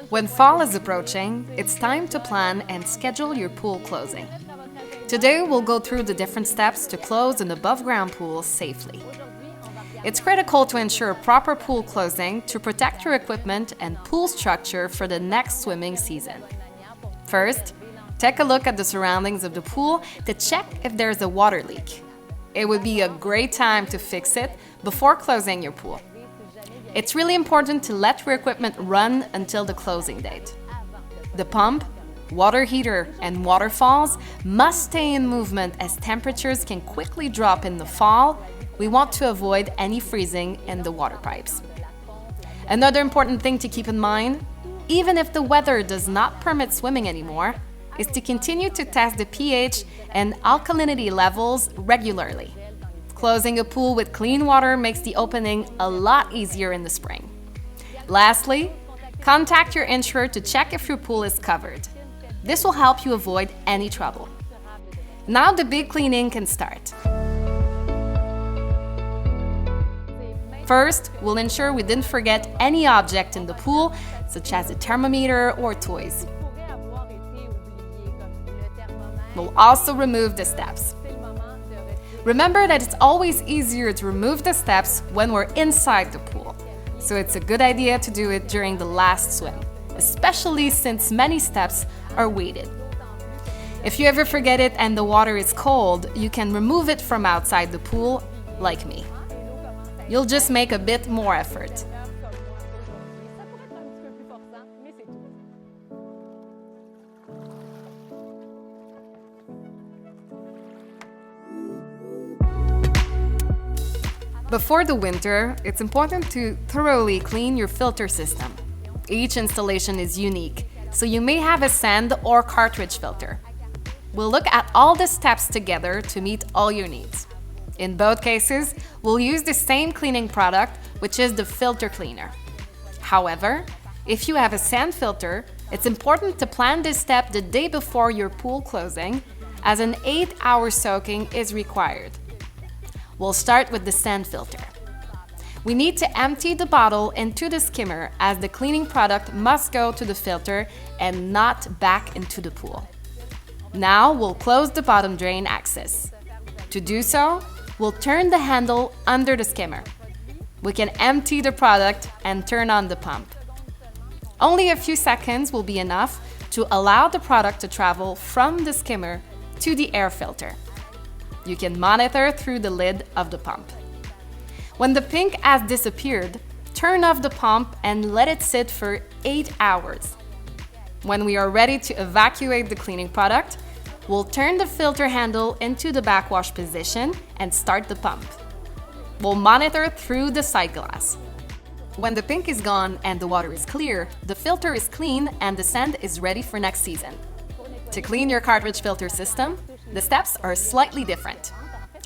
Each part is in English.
When fall is approaching, it's time to plan and schedule your pool closing. Today, we'll go through the different steps to close an above-ground pool safely. It's critical to ensure proper pool closing to protect your equipment and pool structure for the next swimming season. First, take a look at the surroundings of the pool to check if there's a water leak. It would be a great time to fix it before closing your pool. It's really important to let your equipment run until the closing date. The pump, water heater, and waterfalls must stay in movement as temperatures can quickly drop in the fall. We want to avoid any freezing in the water pipes. Another important thing to keep in mind, even if the weather does not permit swimming anymore, is to continue to test the pH and alkalinity levels regularly. Closing a pool with clean water makes the opening a lot easier in the spring. Lastly, contact your insurer to check if your pool is covered. This will help you avoid any trouble. Now the big cleaning can start. First, we'll ensure we didn't forget any object in the pool, such as a thermometer or toys. We'll also remove the steps. Remember that it's always easier to remove the steps when we're inside the pool, so it's a good idea to do it during the last swim, especially since many steps are weighted. If you ever forget it and the water is cold, you can remove it from outside the pool, like me. You'll just make a bit more effort. Before the winter, it's important to thoroughly clean your filter system. Each installation is unique, so you may have a sand or cartridge filter. We'll look at all the steps together to meet all your needs. In both cases, we'll use the same cleaning product, which is the filter cleaner. However, if you have a sand filter, it's important to plan this step the day before your pool closing, as an 8-hour soaking is required. We'll start with the sand filter. We need to empty the bottle into the skimmer, as the cleaning product must go to the filter and not back into the pool. Now we'll close the bottom drain access. To do so, we'll turn the handle under the skimmer. We can empty the product and turn on the pump. Only a few seconds will be enough to allow the product to travel from the skimmer to the air filter. You can monitor through the lid of the pump. When the pink has disappeared, turn off the pump and let it sit for 8 hours. When we are ready to evacuate the cleaning product, we'll turn the filter handle into the backwash position and start the pump. We'll monitor through the side glass. When the pink is gone and the water is clear, the filter is clean and the sand is ready for next season. To clean your cartridge filter system, the steps are slightly different.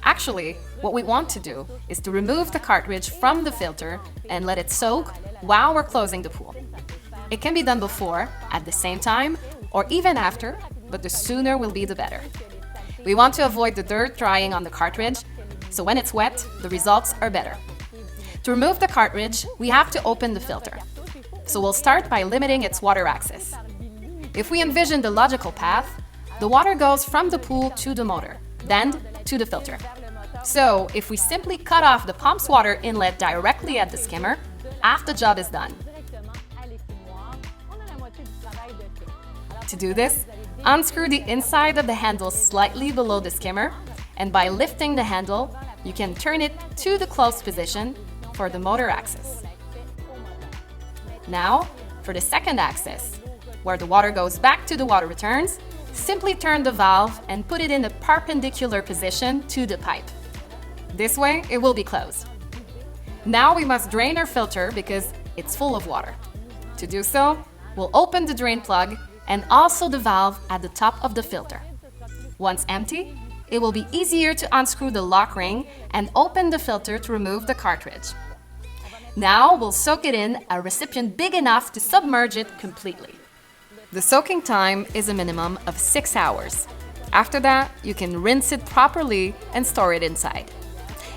Actually, what we want to do is to remove the cartridge from the filter and let it soak while we're closing the pool. It can be done before, at the same time, or even after, but the sooner will be the better. We want to avoid the dirt drying on the cartridge, so when it's wet, the results are better. To remove the cartridge, we have to open the filter. So we'll start by limiting its water access. If we envision the logical path, the water goes from the pool to the motor, then to the filter. So if we simply cut off the pump's water inlet directly at the skimmer, half the job is done. To do this, unscrew the inside of the handle slightly below the skimmer, and by lifting the handle, you can turn it to the closed position for the motor access. Now, for the second access, where the water goes back to the water returns, simply turn the valve and put it in a perpendicular position to the pipe. This way, it will be closed. Now we must drain our filter because it's full of water. To do so, we'll open the drain plug and also the valve at the top of the filter. Once empty, it will be easier to unscrew the lock ring and open the filter to remove the cartridge. Now we'll soak it in a recipient big enough to submerge it completely. The soaking time is a minimum of 6 hours. After that, you can rinse it properly and store it inside.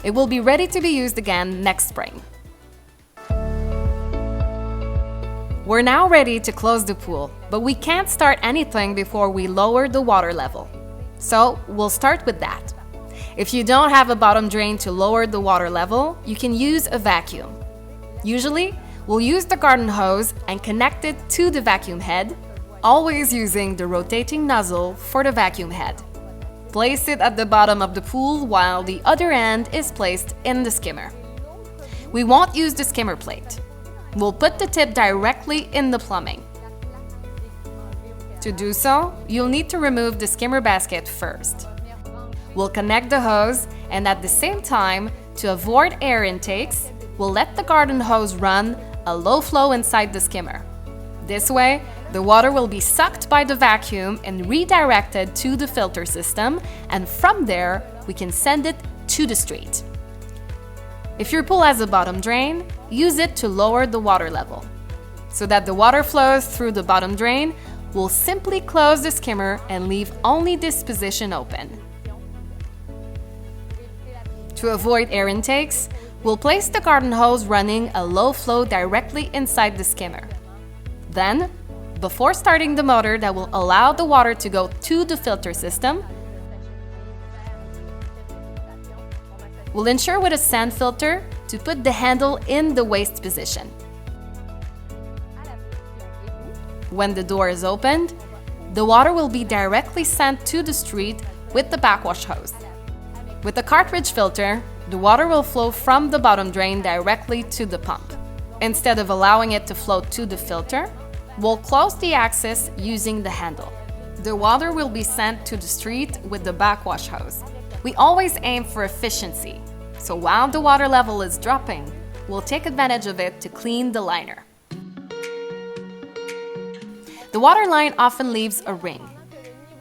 It will be ready to be used again next spring. We're now ready to close the pool, but we can't start anything before we lower the water level. So we'll start with that. If you don't have a bottom drain to lower the water level, you can use a vacuum. Usually, we'll use the garden hose and connect it to the vacuum head, always using the rotating nozzle for the vacuum head. Place it at the bottom of the pool while the other end is placed in the skimmer. We won't use the skimmer plate. We'll put the tip directly in the plumbing. To do so, you'll need to remove the skimmer basket first. We'll connect the hose, and at the same time, to avoid air intakes, we'll let the garden hose run a low flow inside the skimmer. This way, the water will be sucked by the vacuum and redirected to the filter system, and from there, we can send it to the street. If your pool has a bottom drain, use it to lower the water level. So that the water flows through the bottom drain, we'll simply close the skimmer and leave only this position open. To avoid air intakes, we'll place the garden hose running a low flow directly inside the skimmer. Then, before starting the motor that will allow the water to go to the filter system, we'll ensure with a sand filter to put the handle in the waste position. When the door is opened, the water will be directly sent to the street with the backwash hose. With the cartridge filter, the water will flow from the bottom drain directly to the pump. Instead of allowing it to flow to the filter, we'll close the access using the handle. The water will be sent to the street with the backwash hose. We always aim for efficiency, so while the water level is dropping, we'll take advantage of it to clean the liner. The water line often leaves a ring.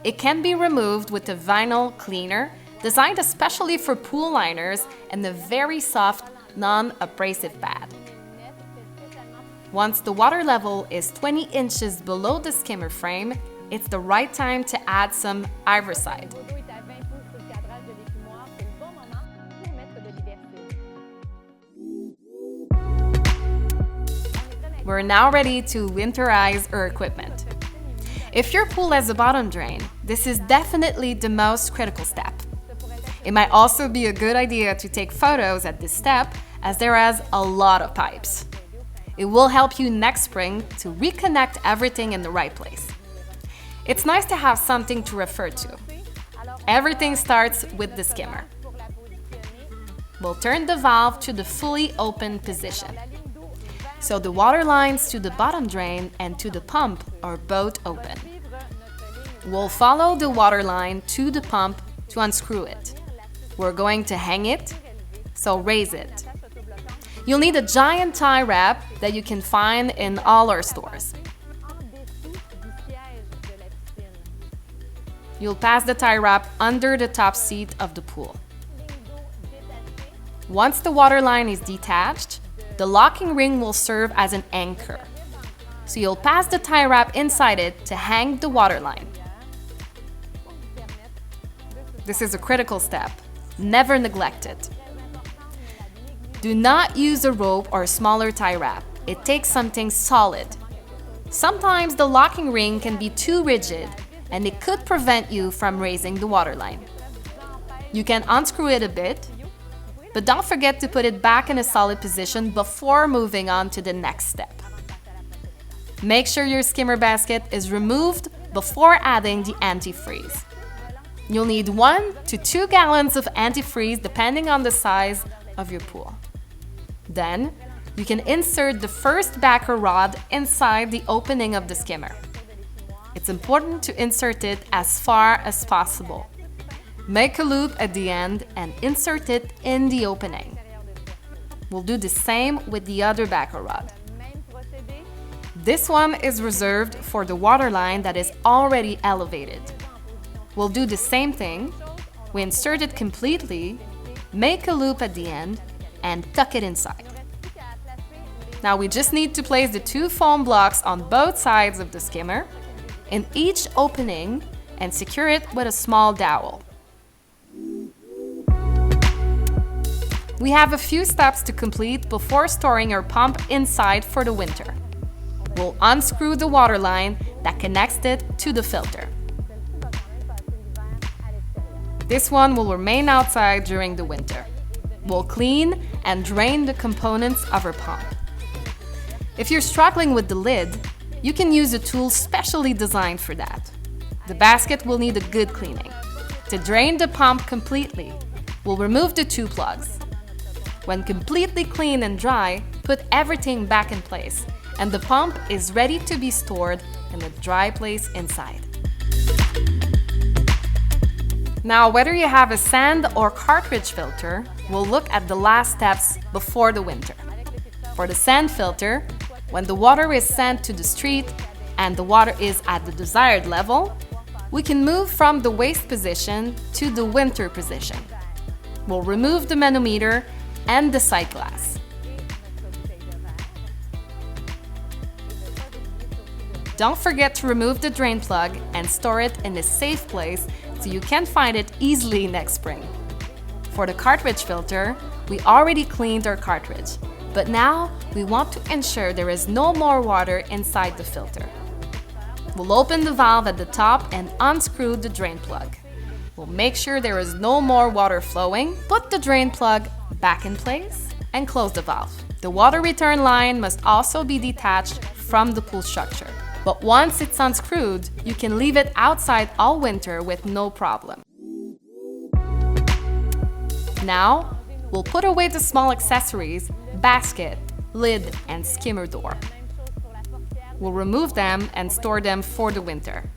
It can be removed with a vinyl cleaner designed especially for pool liners and a very soft, non-abrasive pad. Once the water level is 20 inches below the skimmer frame, it's the right time to add some Iverside. We're now ready to winterize our equipment. If your pool has a bottom drain, this is definitely the most critical step. It might also be a good idea to take photos at this step, as there is a lot of pipes. It will help you next spring to reconnect everything in the right place. It's nice to have something to refer to. Everything starts with the skimmer. We'll turn the valve to the fully open position. So the water lines to the bottom drain and to the pump are both open. We'll follow the water line to the pump to unscrew it. We're going to hang it, so raise it. You'll need a giant tie wrap that you can find in all our stores. You'll pass the tie wrap under the top seat of the pool. Once the water line is detached, the locking ring will serve as an anchor. So you'll pass the tie wrap inside it to hang the water line. This is a critical step. Never neglect it. Do not use a rope or a smaller tie wrap. It takes something solid. Sometimes the locking ring can be too rigid and it could prevent you from raising the water line. You can unscrew it a bit, but don't forget to put it back in a solid position before moving on to the next step. Make sure your skimmer basket is removed before adding the antifreeze. You'll need 1 to 2 gallons of antifreeze depending on the size of your pool. Then, you can insert the first backer rod inside the opening of the skimmer. It's important to insert it as far as possible. Make a loop at the end and insert it in the opening. We'll do the same with the other backer rod. This one is reserved for the water line that is already elevated. We'll do the same thing. We insert it completely, make a loop at the end, and tuck it inside. Now we just need to place the 2 foam blocks on both sides of the skimmer in each opening and secure it with a small dowel. We have a few steps to complete before storing our pump inside for the winter. We'll unscrew the water line that connects it to the filter. This one will remain outside during the winter. We'll clean and drain the components of our pump. If you're struggling with the lid, you can use a tool specially designed for that. The basket will need a good cleaning. To drain the pump completely, we'll remove the two plugs. When completely clean and dry, put everything back in place, and the pump is ready to be stored in a dry place inside. Now, whether you have a sand or cartridge filter, we'll look at the last steps before the winter. For the sand filter, when the water is sent to the street and the water is at the desired level, we can move from the waste position to the winter position. We'll remove the manometer and the sight glass. Don't forget to remove the drain plug and store it in a safe place so you can find it easily next spring. For the cartridge filter, we already cleaned our cartridge, but now we want to ensure there is no more water inside the filter. We'll open the valve at the top and unscrew the drain plug. We'll make sure there is no more water flowing, put the drain plug back in place, and close the valve. The water return line must also be detached from the pool structure. But once it's unscrewed, you can leave it outside all winter with no problem. Now, we'll put away the small accessories, basket, lid, and skimmer door. We'll remove them and store them for the winter.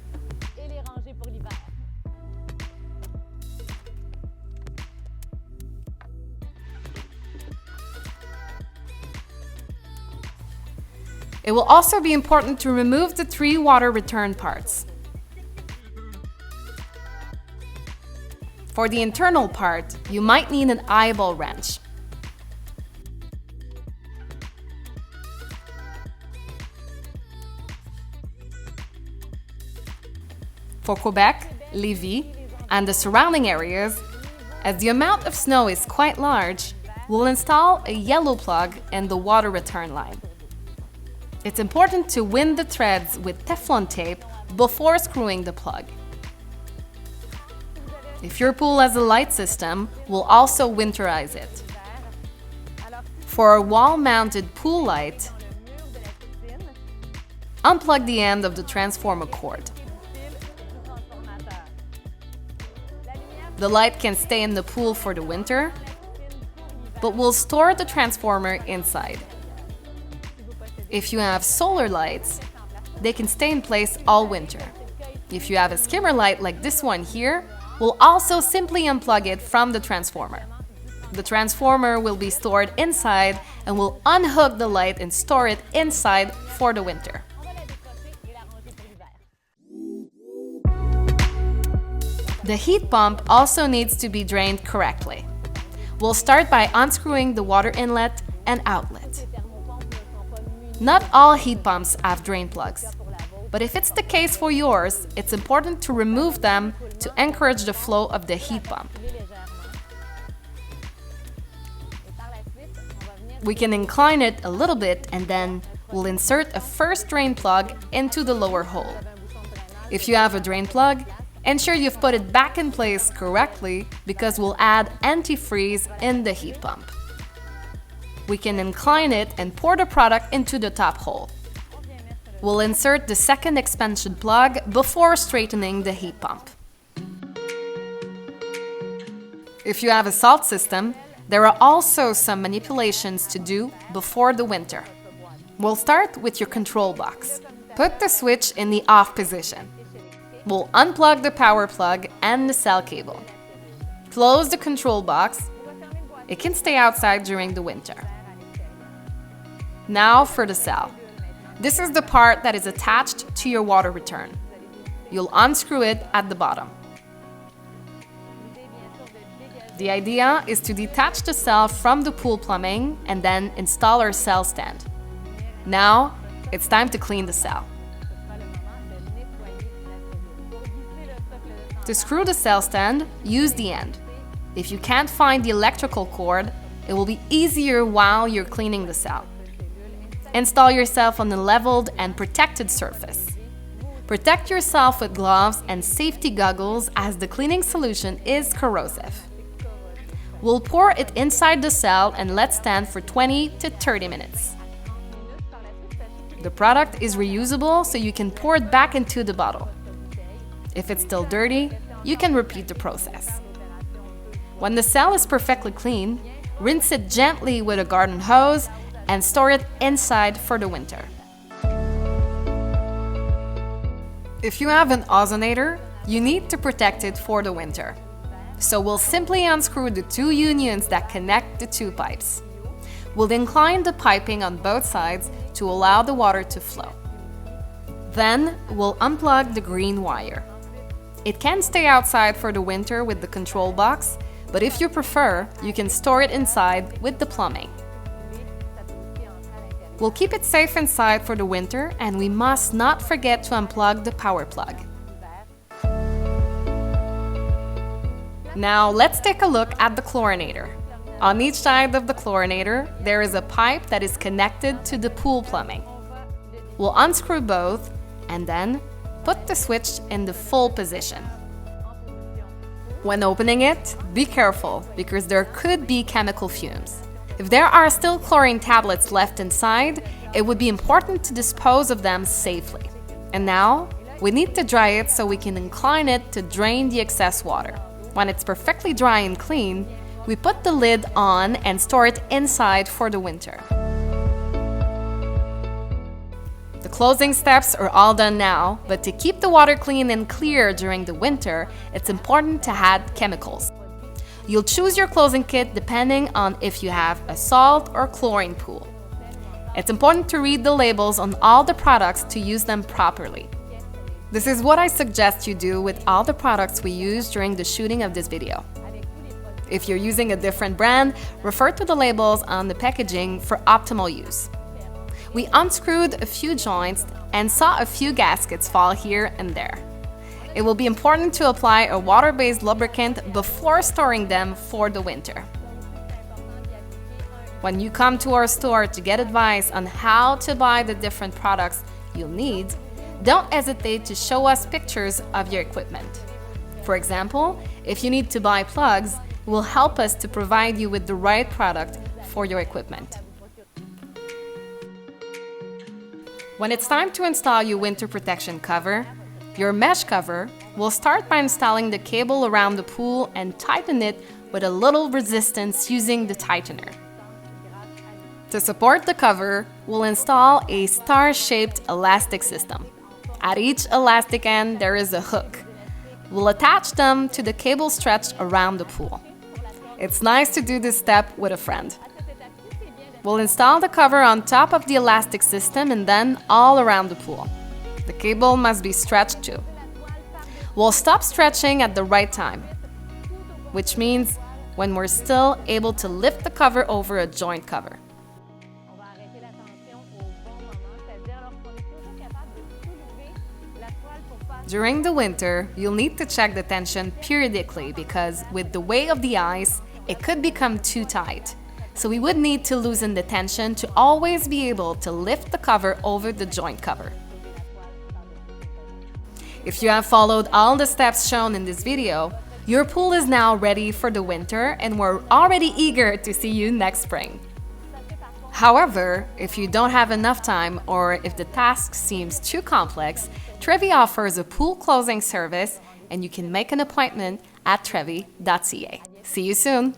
It will also be important to remove the 3 water return parts. For the internal part, you might need an eyeball wrench. For Quebec, Lévis, and the surrounding areas, as the amount of snow is quite large, we'll install a yellow plug in the water return line. It's important to wind the threads with Teflon tape before screwing the plug. If your pool has a light system, we'll also winterize it. For a wall-mounted pool light, unplug the end of the transformer cord. The light can stay in the pool for the winter, but we'll store the transformer inside. If you have solar lights, they can stay in place all winter. If you have a skimmer light like this one here, we'll also simply unplug it from the transformer. The transformer will be stored inside and we'll unhook the light and store it inside for the winter. The heat pump also needs to be drained correctly. We'll start by unscrewing the water inlet and outlet. Not all heat pumps have drain plugs, but if it's the case for yours, it's important to remove them to encourage the flow of the heat pump. We can incline it a little bit and then we'll insert a first drain plug into the lower hole. If you have a drain plug, ensure you've put it back in place correctly because we'll add antifreeze in the heat pump. We can incline it and pour the product into the top hole. We'll insert the second expansion plug before straightening the heat pump. If you have a salt system, there are also some manipulations to do before the winter. We'll start with your control box. Put the switch in the off position. We'll unplug the power plug and the cell cable. Close the control box. It can stay outside during the winter. Now for the cell. This is the part that is attached to your water return. You'll unscrew it at the bottom. The idea is to detach the cell from the pool plumbing and then install our cell stand. Now, it's time to clean the cell. To screw the cell stand, use the end. If you can't find the electrical cord, it will be easier while you're cleaning the cell. Install yourself on a leveled and protected surface. Protect yourself with gloves and safety goggles as the cleaning solution is corrosive. We'll pour it inside the cell and let stand for 20 to 30 minutes. The product is reusable, so you can pour it back into the bottle. If it's still dirty, you can repeat the process. When the cell is perfectly clean, rinse it gently with a garden hose and store it inside for the winter. If you have an ozonator, you need to protect it for the winter. So we'll simply unscrew the two unions that connect the two pipes. We'll incline the piping on both sides to allow the water to flow. Then we'll unplug the green wire. It can stay outside for the winter with the control box, but if you prefer, you can store it inside with the plumbing. We'll keep it safe inside for the winter, and we must not forget to unplug the power plug. Now let's take a look at the chlorinator. On each side of the chlorinator, there is a pipe that is connected to the pool plumbing. We'll unscrew both and then put the switch in the full position. When opening it, be careful because there could be chemical fumes. If there are still chlorine tablets left inside, it would be important to dispose of them safely. And now, we need to dry it so we can incline it to drain the excess water. When it's perfectly dry and clean, we put the lid on and store it inside for the winter. The closing steps are all done now, but to keep the water clean and clear during the winter, it's important to add chemicals. You'll choose your closing kit depending on if you have a salt or chlorine pool. It's important to read the labels on all the products to use them properly. This is what I suggest you do with all the products we use during the shooting of this video. If you're using a different brand, refer to the labels on the packaging for optimal use. We unscrewed a few joints and saw a few gaskets fall here and there. It will be important to apply a water-based lubricant before storing them for the winter. When you come to our store to get advice on how to buy the different products you'll need, don't hesitate to show us pictures of your equipment. For example, if you need to buy plugs, it will help us to provide you with the right product for your equipment. When it's time to install your winter protection cover, your mesh cover, we'll start by installing the cable around the pool and tighten it with a little resistance using the tightener. To support the cover, we'll install a star-shaped elastic system. At each elastic end, there is a hook. We'll attach them to the cable stretched around the pool. It's nice to do this step with a friend. We'll install the cover on top of the elastic system and then all around the pool. The cable must be stretched too. We'll stop stretching at the right time, which means when we're still able to lift the cover over a joint cover. During the winter, you'll need to check the tension periodically because with the weight of the ice, it could become too tight. So we would need to loosen the tension to always be able to lift the cover over the joint cover. If you have followed all the steps shown in this video, your pool is now ready for the winter and we're already eager to see you next spring. However, if you don't have enough time or if the task seems too complex, Trevi offers a pool closing service and you can make an appointment at trevi.ca. See you soon!